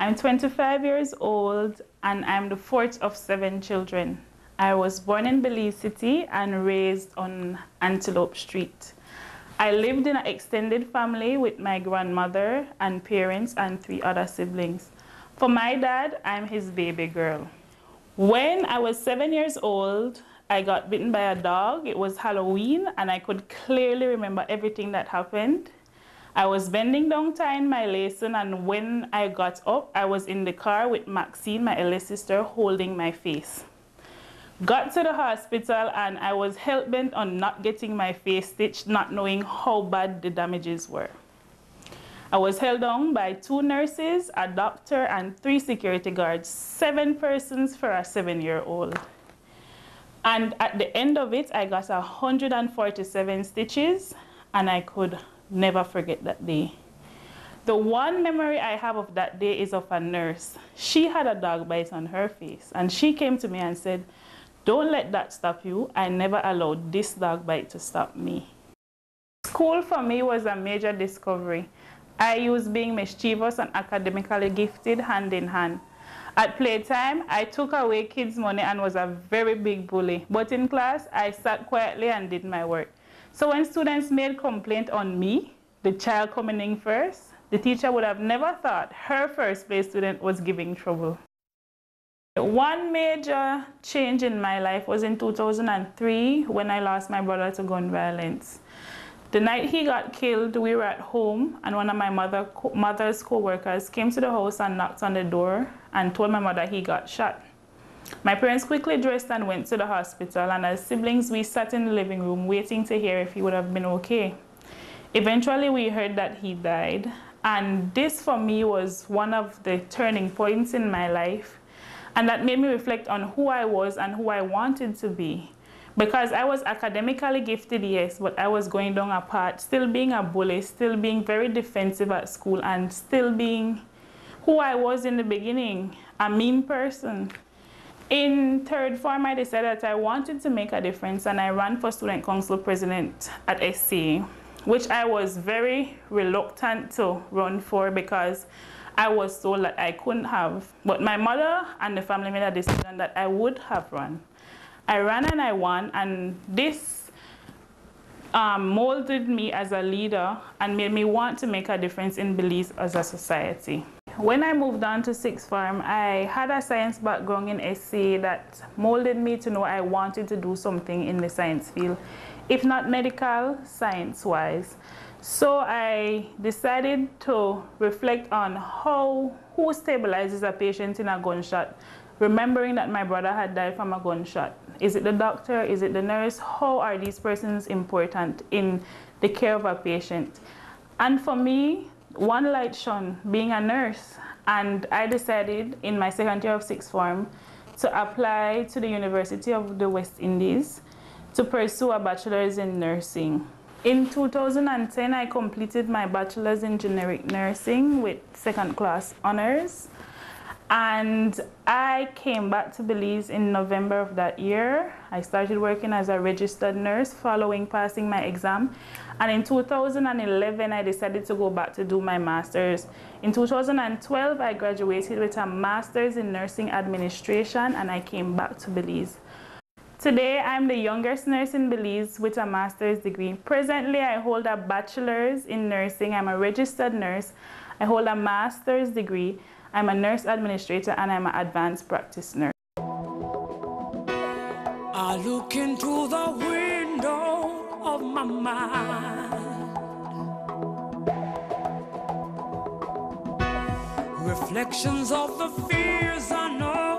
I'm 25 years old and I'm the fourth of 7 children. I was born in Belize City and raised on Antelope Street. I lived in an extended family with my grandmother and parents and 3 other siblings. For my dad, I'm his baby girl. When I was 7 years old, I got bitten by a dog. It was Halloween and I could clearly remember everything that happened. I was bending down tying my lesson, and when I got up, I was in the car with Maxine, my eldest sister, holding my face. Got to the hospital and I was hell-bent on not getting my face stitched, not knowing how bad the damages were. I was held down by 2 nurses, a doctor, and 3 security guards, 7 persons for a 7-year-old. And at the end of it, I got 147 stitches, and I could never forget that day. The one memory I have of that day is of a nurse. She had a dog bite on her face, and she came to me and said, "Don't let that stop you. I never allowed this dog bite to stop me." School for me was a major discovery. I used being mischievous and academically gifted hand in hand. At playtime, I took away kids' money and was a very big bully. But in class, I sat quietly and did my work. So when students made complaint on me, the child coming in first, the teacher would have never thought her first place student was giving trouble. One major change in my life was in 2003 when I lost my brother to gun violence. The night he got killed, we were at home and one of my mother's co-workers came to the house and knocked on the door and told my mother he got shot. My parents quickly dressed and went to the hospital, and as siblings we sat in the living room waiting to hear if he would have been okay. Eventually we heard that he died, and this for me was one of the turning points in my life, and that made me reflect on who I was and who I wanted to be. Because I was academically gifted, yes, but I was going down a path, still being a bully, still being very defensive at school, and still being who I was in the beginning, a mean person. In 3rd form, I decided that I wanted to make a difference, and I ran for student council president at SCA, which I was very reluctant to run for because I was told that I couldn't have. But my mother and the family made a decision that I would have run. I ran and I won, and this molded me as a leader and made me want to make a difference in Belize as a society. When I moved on to 6th form, I had a science background in SCA that molded me to know I wanted to do something in the science field, if not medical, science-wise. So I decided to reflect on who stabilizes a patient in a gunshot, remembering that my brother had died from a gunshot. Is it the doctor? Is it the nurse? How are these persons important in the care of a patient? And for me, one light shone, being a nurse. And I decided in my 2nd year of 6th form to apply to the University of the West Indies to pursue a bachelor's in nursing. In 2010, I completed my bachelor's in generic nursing with 2nd class honors. And I came back to Belize in November of that year. I started working as a registered nurse following passing my exam. And in 2011, I decided to go back to do my master's. In 2012, I graduated with a master's in nursing administration, and I came back to Belize. Today, I'm the youngest nurse in Belize with a master's degree. Presently, I hold a bachelor's in nursing. I'm a registered nurse. I hold a master's degree. I'm a nurse administrator, and I'm an advanced practice nurse. I look into the window of my mind, reflections of the fears I know.